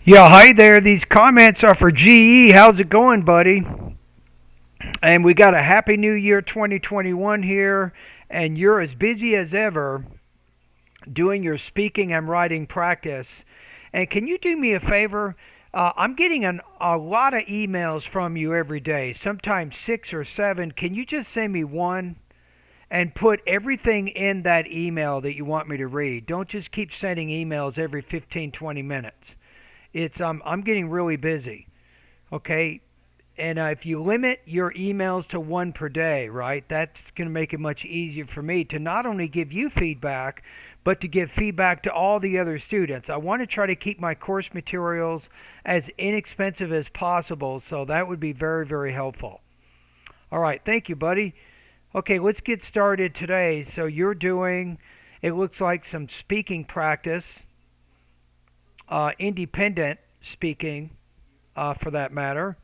Yeah, hi there. These comments are for GE. How's it going, buddy? And we got a happy new year 2021 here, and you're as busy as ever doing your speaking and writing practice. And can you do me a favor? I'm getting a lot of emails from you every day, sometimes six or seven. Can you just send me one and put everything in that email that you want me to read? Don't just keep sending emails every 15, 20 minutes. I'm getting really busy. Okay, and if you limit your emails to one per day, right, that's going to make it much easier for me to not only give you feedback, but to give feedback to all the other students. I want to try to keep my course materials as inexpensive as possible, so that would be very, very helpful. All right, thank you, buddy. Okay, let's get started today. So you're doing, it looks like some speaking practice, independent speaking for that matter.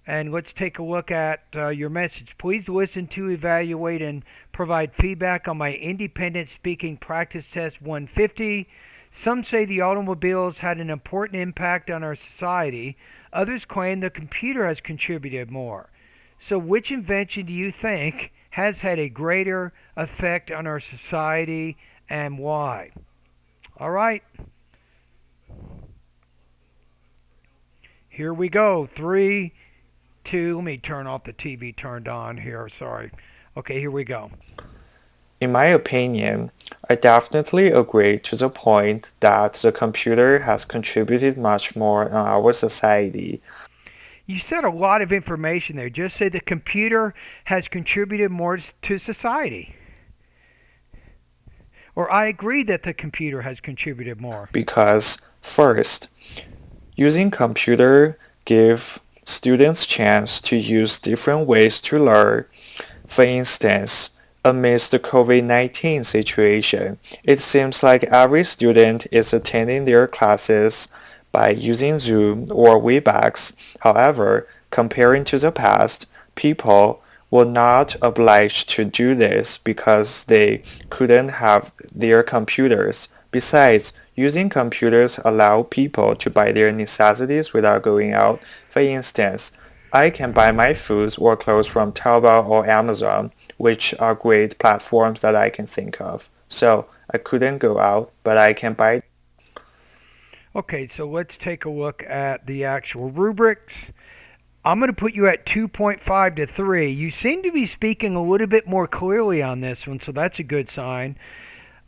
And let's take a look at your message. Please listen to, evaluate, and provide feedback on my independent speaking practice test 150. Some say the automobiles had an important impact on our society. Others claim the computer has contributed more. So, which invention do you think has had a greater effect on our society and why? All right, here we go. Three, two. Let me turn off the TV turned on here. Sorry. Okay, here we go. In my opinion, I definitely agree to the point that the computer has contributed much more in our society You said a lot of information there. Just say the computer has contributed more to society. Or I agree that the computer has contributed more. because first, using computer give students chance to use different ways to learn. For instance, amidst the COVID-19 situation, it seems like every student is attending their classes by using Zoom or Webex. However, comparing to the past, people were not obliged to do this because they couldn't have their computers. Besides, using computers allow people to buy their necessities without going out. For instance, I can buy my foods or clothes from Taobao or Amazon, which are great platforms that I can think of. So I couldn't go out, but I can buy. Okay, so let's take a look at the actual rubrics. I'm going to put you at 2.5 to 3. You seem to be speaking a little bit more clearly on this one, so that's a good sign.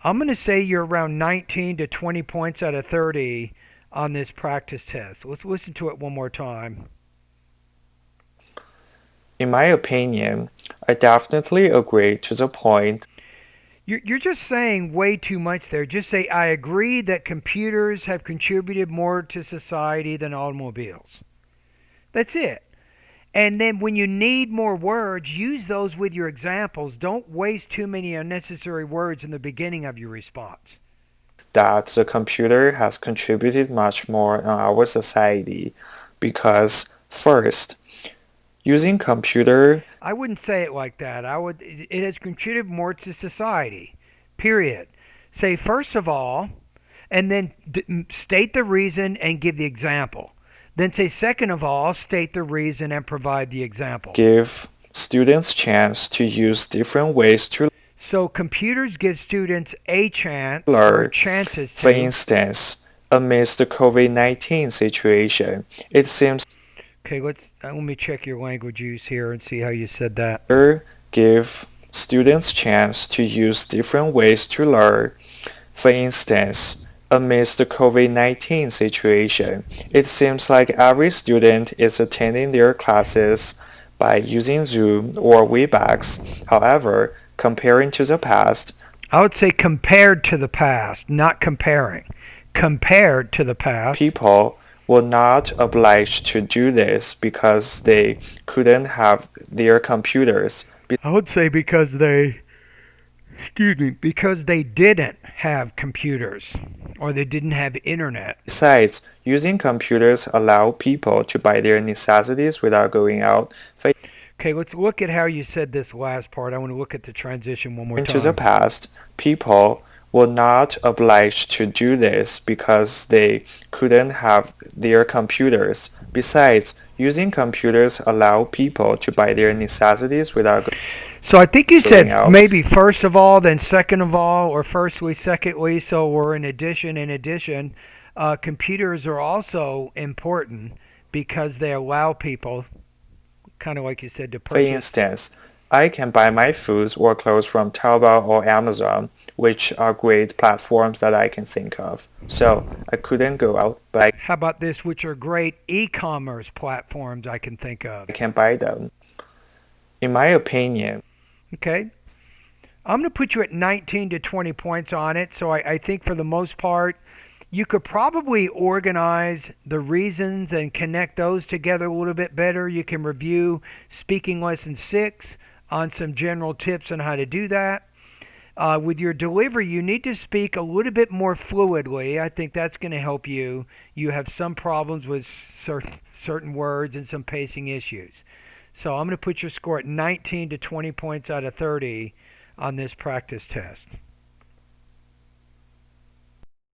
I'm going to say you're around 19 to 20 points out of 30 on this practice test. Let's listen to it one more time. In my opinion, I definitely agree to the point You're just saying way too much there. Just say, I agree that computers have contributed more to society than automobiles. That's it. And then when you need more words, use those with your examples. Don't waste too many unnecessary words in the beginning of your response. that the computer has contributed much more in our society because first, using computer I wouldn't say it like that. It has contributed more to society. Period. Say first of all, and then state the reason and give the example. Then say second of all, state the reason and provide the example. give students chance to use different ways to So computers give students a chance or learn. chances For to. instance, amidst the COVID-19 situation, it seems Okay, let me check your language use here and see how you said that. to give students chance to use different ways to learn. For instance, amidst the COVID-19 situation, it seems like every student is attending their classes by using Zoom or Webex. However, comparing to the past, I would say compared to the past, not comparing. Compared to the past. people were not obliged to do this because they couldn't have their computers. I would say because they didn't have computers or they didn't have internet. Besides, using computers allow people to buy their necessities without going out. For Okay, let's look at how you said this last part. I want to look at the transition one more into the time. past, people were not obliged to do this because they couldn't have their computers. Besides, using computers allow people to buy their necessities without So I think you going said out. maybe first of all, then second of all, or firstly, secondly. So we're in addition. In addition, computers are also important because they allow people, kind of like you said, to For purchase. instance, I can buy my foods or clothes from Taobao or Amazon, which are great platforms that I can think of. So I couldn't go out, but How about this, which are great e-commerce platforms I can think of? I can buy them. In my opinion, Okay. I'm going to put you at 19 to 20 points on it. So I think for the most part, you could probably organize the reasons and connect those together a little bit better. You can review speaking lesson 6 on some general tips on how to do that. With your delivery, you need to speak a little bit more fluidly. I think that's going to help you. You have some problems with certain words and some pacing issues. So I'm going to put your score at 19 to 20 points out of 30 on this practice test.